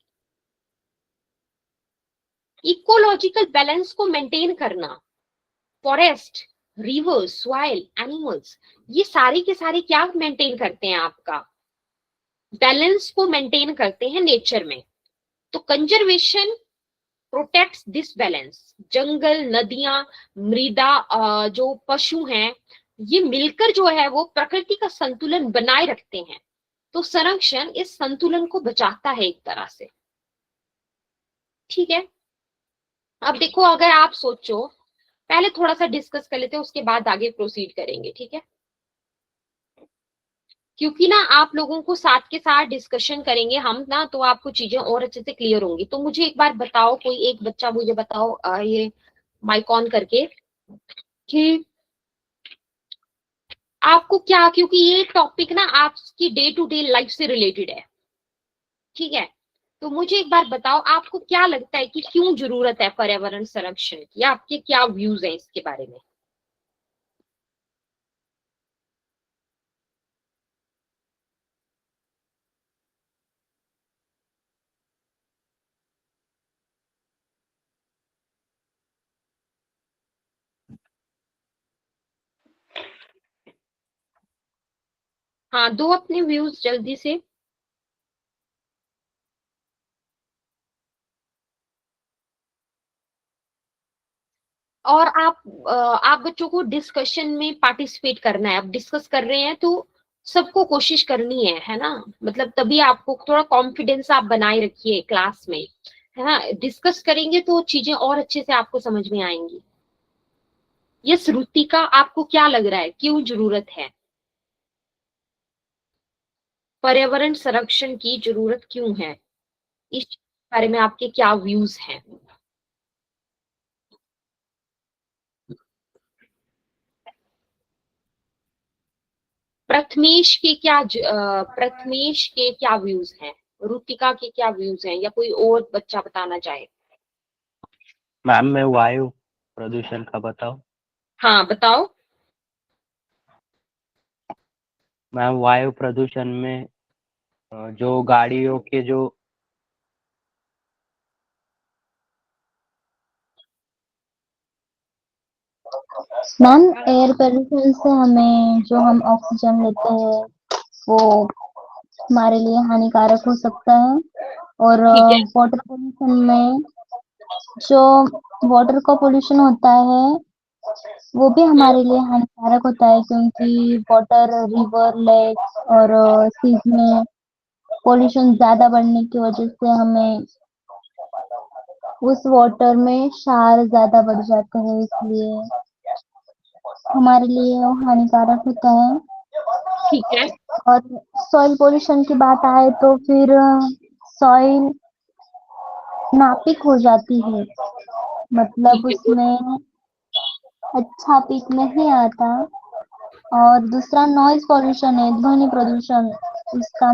इकोलॉजिकल बैलेंस को मेंटेन करना, फॉरेस्ट, रिवर्स, सॉइल, एनिमल्स, ये सारे के सारे क्या मेंटेन करते हैं? आपका बैलेंस को मेंटेन करते हैं नेचर में। तो कंजर्वेशन प्रोटेक्ट्स दिस बैलेंस। जंगल, नदियां, मृदा, जो पशु हैं, ये मिलकर जो है वो प्रकृति का संतुलन बनाए रखते हैं। तो संरक्षण इस संतुलन को बचाता है एक तरह से। ठीक है, अब देखो, अगर आप सोचो, पहले थोड़ा सा डिस्कस कर लेते हैं, उसके बाद आगे प्रोसीड करेंगे। ठीक है, क्योंकि ना आप लोगों को साथ के साथ डिस्कशन करेंगे हम ना, तो आपको चीजें और अच्छे से क्लियर होंगी। तो मुझे एक बार बताओ, कोई एक बच्चा मुझे बताओ, ये माइक ऑन करके, कि आपको क्या, क्योंकि ये टॉपिक ना आपकी डे टू डे लाइफ से रिलेटेड है। ठीक है, तो मुझे एक बार बताओ, आपको क्या लगता है कि क्यों जरूरत है पर्यावरण संरक्षण की? आपके क्या व्यूज हैं इसके बारे में? हाँ, दो अपने व्यूज जल्दी से। और आप बच्चों को डिस्कशन में पार्टिसिपेट करना है। आप डिस्कस कर रहे हैं तो सबको कोशिश करनी है ना, मतलब तभी आपको थोड़ा कॉन्फिडेंस आप बनाए रखिए क्लास में, है ना। डिस्कस करेंगे तो चीजें और अच्छे से आपको समझ में आएंगी। ये श्रुति का आपको क्या लग रहा है, क्यों जरूरत है पर्यावरण संरक्षण की? जरूरत क्यों है? इस बारे में आपके क्या व्यूज हैं? प्रथमेश के क्या व्यूज हैं? रुतिका के क्या व्यूज हैं, या कोई और बच्चा बताना चाहे? मैम मैं वायु प्रदूषण का बताओ। हाँ, बताओ। मैम वायु प्रदूषण में जो गाड़ियों के जो मैम, एयर पोल्यूशन से हमें जो हम ऑक्सीजन लेते हैं वो हमारे लिए हानिकारक हो सकता है। और ठीक है। वाटर पोल्यूशन में जो वाटर का पोल्यूशन होता है वो भी हम्म, हमारे लिए हानिकारक होता है, क्योंकि वाटर, रिवर, लेक और सीज में पोल्यूशन ज्यादा बढ़ने की वजह से हमें उस वाटर में क्षार ज्यादा बढ़ जाते हैं, इसलिए हमारे लिए वो हानिकारक होता है। ठीक है। और सॉइल पोल्यूशन की बात आए तो फिर सॉइल नापिक हो जाती है, मतलब ठीक है, गुड। उसमें अच्छा पीक नहीं आता। और दूसरा नॉइज पोल्यूशन है, ध्वनि प्रदूषण। उसका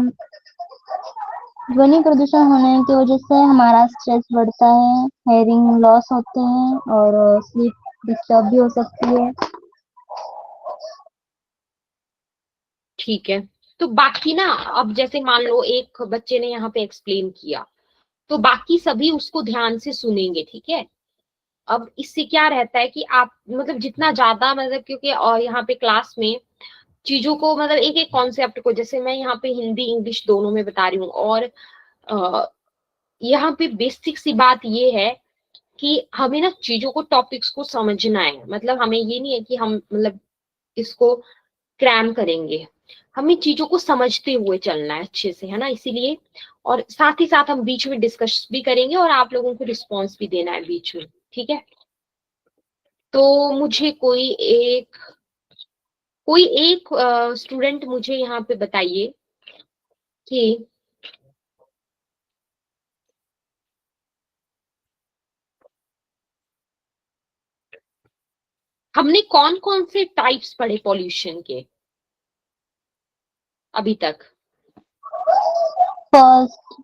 ध्वनि प्रदूषण होने की वजह से हमारा स्ट्रेस बढ़ता है, हेयरिंग लॉस होते हैं और स्लीप डिस्टर्ब भी हो सकती है। ठीक है, तो बाकी ना, अब जैसे मान लो एक बच्चे ने यहाँ पे एक्सप्लेन किया, तो बाकी सभी उसको ध्यान से सुनेंगे। ठीक है, अब इससे क्या रहता है कि आप मतलब जितना ज्यादा, मतलब क्योंकि और यहाँ पे क्लास में चीजों को मतलब एक एक कॉन्सेप्ट को, जैसे मैं यहाँ पे हिंदी इंग्लिश दोनों में बता रही हूँ, और यहाँ पे बेसिक सी बात ये है कि हमें ना चीजों को टॉपिक्स को समझना है। मतलब हमें ये नहीं है कि हम मतलब इसको क्रैम करेंगे, हमें चीजों को समझते हुए चलना है अच्छे से, है ना। इसीलिए और साथ ही साथ हम बीच में डिस्कस भी करेंगे और आप लोगों को रिस्पॉन्स भी देना है बीच में, ठीक है। तो मुझे कोई एक स्टूडेंट मुझे यहाँ पे बताइए कि हमने कौन कौन से टाइप्स पढ़े पॉल्यूशन के अभी तक। First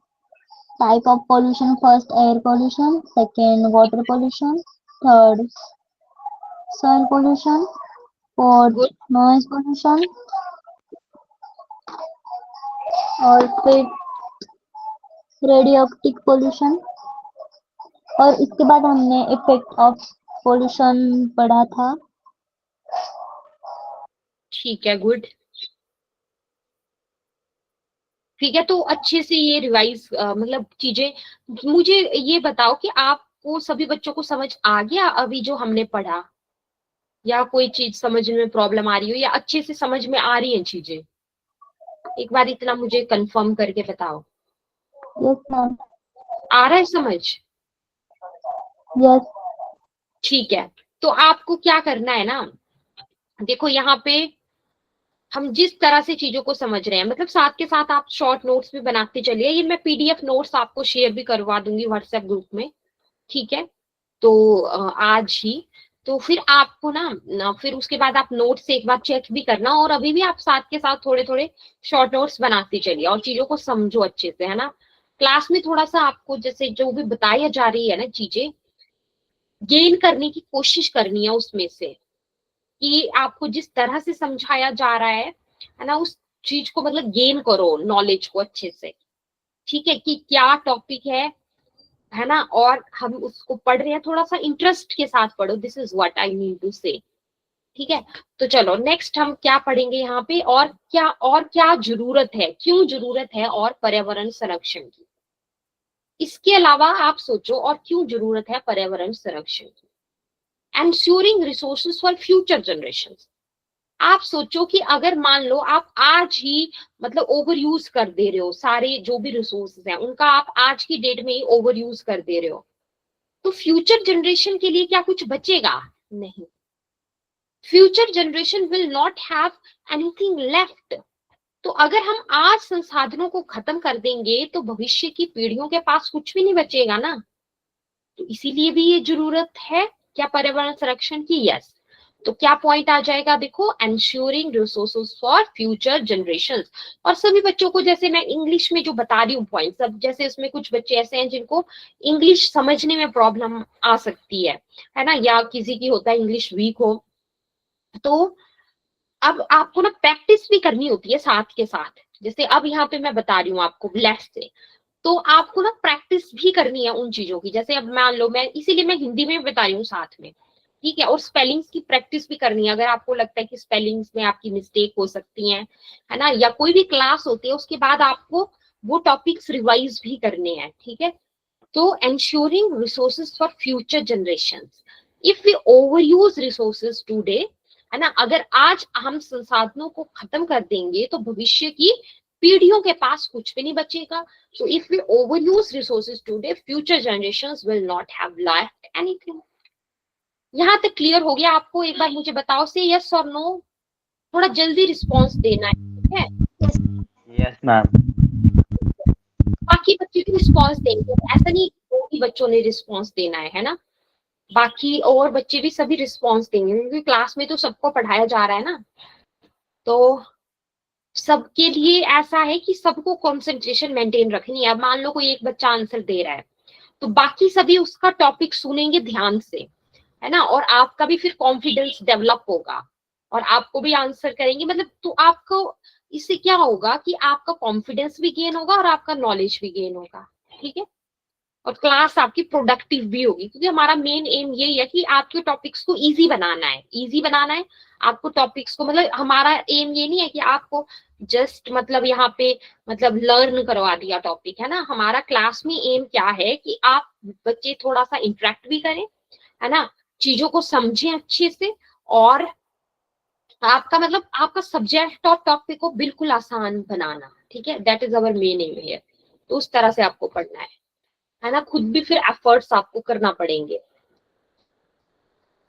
type of pollution, first air pollution, second water pollution, third soil pollution, fourth good. noise pollution, और फिर रेडियोएक्टिव पोल्यूशन, और इसके बाद हमने इफेक्ट ऑफ पोल्यूशन पढ़ा था। ठीक है, गुड। ठीक है, तो अच्छे से ये रिवाइज मतलब चीजें मुझे ये बताओ कि आपको सभी बच्चों को समझ आ गया अभी जो हमने पढ़ा, या कोई चीज समझ में प्रॉब्लम आ रही हो, या अच्छे से समझ में आ रही हैं चीजें। एक बार इतना मुझे कंफर्म करके बताओ, यस मैम। आ रहा है समझ। यस। ठीक है, तो आपको क्या करना है ना, देखो यहाँ पे हम जिस तरह से चीजों को समझ रहे हैं, मतलब साथ के साथ आप शॉर्ट नोट्स भी बनाते चलिए। ये मैं पीडीएफ नोट्स आपको शेयर भी करवा दूंगी व्हाट्सएप ग्रुप में, ठीक है। तो आज ही, तो फिर आपको ना फिर उसके बाद आप नोट से एक बार चेक भी करना, और अभी भी आप साथ के साथ थोड़े थोड़े शॉर्ट नोट्स बनाते चलिए और चीजों को समझो अच्छे से, है ना। क्लास में थोड़ा सा आपको जैसे जो भी बताया जा रही है ना चीजें, गेन करने की कोशिश करनी है उसमें से, कि आपको जिस तरह से समझाया जा रहा है ना, उस चीज को मतलब गेन करो नॉलेज को अच्छे से, ठीक है, कि क्या टॉपिक है ना। और हम उसको पढ़ रहे हैं, थोड़ा सा इंटरेस्ट के साथ पढ़ो, this is what I mean to say, ठीक है। तो चलो नेक्स्ट हम क्या पढ़ेंगे यहाँ पे, और क्या जरूरत है, क्यों जरूरत है और पर्यावरण संरक्षण की। इसके अलावा आप सोचो और क्यों जरूरत है पर्यावरण संरक्षण की। Ensuring resources for future generation. आप सोचो कि अगर मान लो आप आज ही मतलब ओवर यूज कर दे रहे हो, सारे जो भी रिसोर्सेज हैं उनका आप आज की डेट में ही ओवर यूज कर दे रहे हो, तो फ्यूचर जनरेशन के लिए क्या कुछ बचेगा? नहीं। Future generation will not have anything left. तो अगर हम आज संसाधनों को खत्म कर देंगे तो भविष्य की पीढ़ियों के पास कुछ भी नहीं बचेगा ना। तो इसीलिए भी ये जरूरत है क्या पर्यावरण संरक्षण की। यस। तो क्या पॉइंट आ जाएगा, देखो, ensuring resources for future generations. और सभी बच्चों को, जैसे मैं इंग्लिश में जो बता रही हूँ पॉइंट, सब जैसे इसमें कुछ बच्चे ऐसे हैं जिनको इंग्लिश समझने में प्रॉब्लम आ सकती है ना, या किसी की होता है इंग्लिश वीक हो, तो अब आपको ना प्रैक्टिस भी करनी होती है साथ के साथ। जैसे अब यहाँ पे मैं बता रही हूँ आपको लेफ्ट से, तो आपको ना प्रैक्टिस भी करनी है उन चीजों की। जैसे अब मान लो मैं, इसीलिए मैं हिंदी में बता रही हूँ साथ में, ठीक है। और स्पेलिंग्स की प्रैक्टिस भी करनी है, अगर आपको लगता है कि स्पेलिंग्स में आपकी मिस्टेक हो सकती है ना, या कोई भी क्लास होती है उसके बाद आपको वो टॉपिक्स रिवाइज भी करने हैं, ठीक है। तो ensuring resources for future generations. If we overuse resources today, है ना, अगर आज हम संसाधनों को खत्म कर देंगे तो भविष्य की पीढ़ियों के पास कुछ भी नहीं बचेगा। So if we overuse resources today, future generations will not have left anything. यहाँ तक क्लियर हो गया आपको? एक बार मुझे बताओ से यस और नो, थोड़ा जल्दी रिस्पॉन्स देना है, ठीक है। Yes ma'am. बाकी बच्चे भी रिस्पॉन्स देंगे, ऐसा नहीं दो ही बच्चों ने रिस्पॉन्स देना है ना, बाकी और बच्चे भी सभी रिस्पॉन्स देंगे, क्योंकि क्लास में तो सबको पढ़ाया जा रहा है ना। तो सबके लिए ऐसा है कि सबको कंसंट्रेशन मेंटेन रखनी है। अब मान लो कोई एक बच्चा आंसर दे रहा है, तो बाकी सभी उसका टॉपिक सुनेंगे ध्यान से, है ना, और आपका भी फिर कॉन्फिडेंस डेवलप होगा और आपको भी आंसर करेंगे, मतलब तो आपको इससे क्या होगा कि आपका कॉन्फिडेंस भी गेन होगा और आपका नॉलेज भी गेन होगा, ठीक है। और क्लास आपकी प्रोडक्टिव भी होगी, क्योंकि हमारा मेन एम यही है कि आपके टॉपिक्स को इजी बनाना है, इजी बनाना है आपको टॉपिक्स को। मतलब हमारा एम ये नहीं है कि आपको जस्ट मतलब यहाँ पे मतलब लर्न करवा दिया टॉपिक, है ना। हमारा क्लास में एम क्या है कि आप बच्चे थोड़ा सा इंटरेक्ट भी करें, है ना, चीजों को समझें अच्छे से, और आपका मतलब आपका सब्जेक्ट और टॉपिक को बिल्कुल आसान बनाना, ठीक है। That is our main M है। तो उस तरह से आपको पढ़ना है ना। खुद भी फिर एफर्ट्स आपको करना पड़ेंगे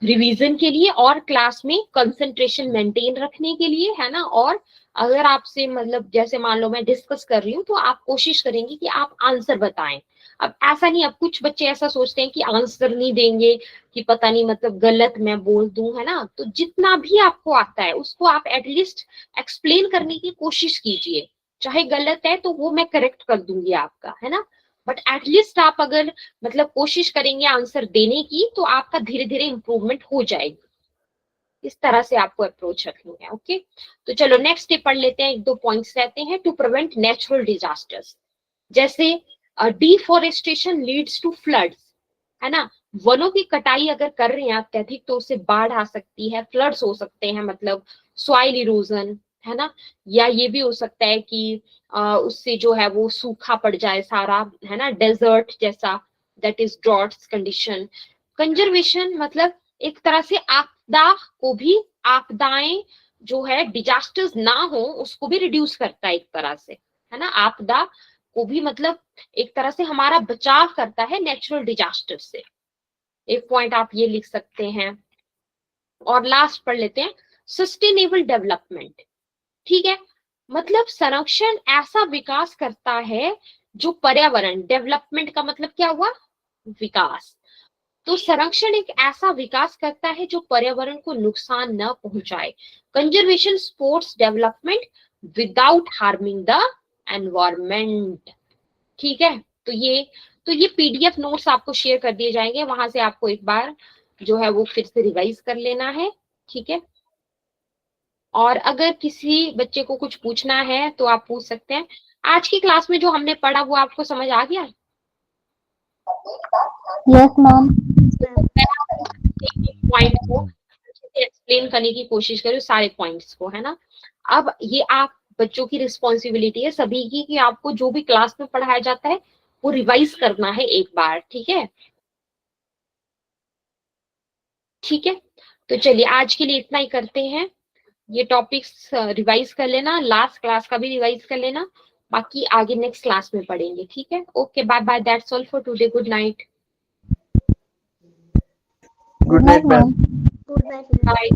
रिवीजन के लिए और क्लास में कंसंट्रेशन मेंटेन रखने के लिए, है ना। और अगर आपसे मतलब जैसे मान लो मैं डिस्कस कर रही हूँ, तो आप कोशिश करेंगे कि आप आंसर बताएं। अब ऐसा नहीं, अब कुछ बच्चे ऐसा सोचते हैं कि आंसर नहीं देंगे कि पता नहीं मतलब गलत मैं बोल दूं, है ना। तो जितना भी आपको आता है उसको आप एटलीस्ट एक्सप्लेन करने की कोशिश कीजिए। चाहे गलत है तो वो मैं करेक्ट कर दूंगी आपका, है ना। बट एटलीस्ट आप अगर मतलब कोशिश करेंगे आंसर देने की, तो आपका धीरे धीरे इंप्रूवमेंट हो जाएगी। इस तरह से आपको अप्रोच रखनी है। ओके, तो चलो नेक्स्ट स्टेप पढ़ लेते हैं। एक दो पॉइंट्स रहते हैं। टू प्रिवेंट नेचुरल डिजास्टर्स, जैसे डिफोरेस्टेशन लीड्स टू फ्लड्स, है ना। वनों की कटाई अगर कर रहे हैं अत्यधिक, तो उससे बाढ़ आ सकती है, फ्लड्स हो सकते हैं, मतलब सॉइल इरोजन, है ना। या ये भी हो सकता है कि उससे जो है वो सूखा पड़ जाए सारा, है ना, डेजर्ट जैसा, that is droughts condition. Conservation मतलब एक तरह से आपदा को भी, आपदाएं जो है डिजास्टर्स ना हो उसको भी रिड्यूस करता है एक तरह से, है ना। आपदा को भी मतलब एक तरह से हमारा बचाव करता है नेचुरल डिजास्टर से। एक पॉइंट आप ये लिख सकते हैं। और लास्ट पढ़ लेते हैं, सस्टेनेबल डेवलपमेंट, ठीक है। मतलब संरक्षण ऐसा विकास करता है जो पर्यावरण, डेवलपमेंट का मतलब क्या हुआ, विकास। तो संरक्षण एक ऐसा विकास करता है जो पर्यावरण को नुकसान न पहुंचाए। Conservation supports development without harming the environment, ठीक है। तो ये पीडीएफ नोट्स आपको शेयर कर दिए जाएंगे, वहां से आपको एक बार जो है वो फिर से रिवाइज कर लेना है, ठीक है। और अगर किसी बच्चे को कुछ पूछना है तो आप पूछ सकते हैं। आज की क्लास में जो हमने पढ़ा वो आपको समझ आ गया? Yes ma'am. पॉइंट को एक्सप्लेन करने की कोशिश करो, सारे पॉइंट्स को, है ना। अब ये आप बच्चों की रिस्पॉन्सिबिलिटी है सभी की कि आपको जो भी क्लास में पढ़ाया जाता है वो रिवाइज करना है एक बार, ठीक है। ठीक है, तो चलिए आज के लिए इतना ही करते हैं। ये टॉपिक्स रिवाइज कर लेना, लास्ट क्लास का भी रिवाइज कर लेना, बाकी आगे नेक्स्ट क्लास में पढ़ेंगे, ठीक है। Okay, bye bye, that's all for today, good night. Good night ma'am. Bye.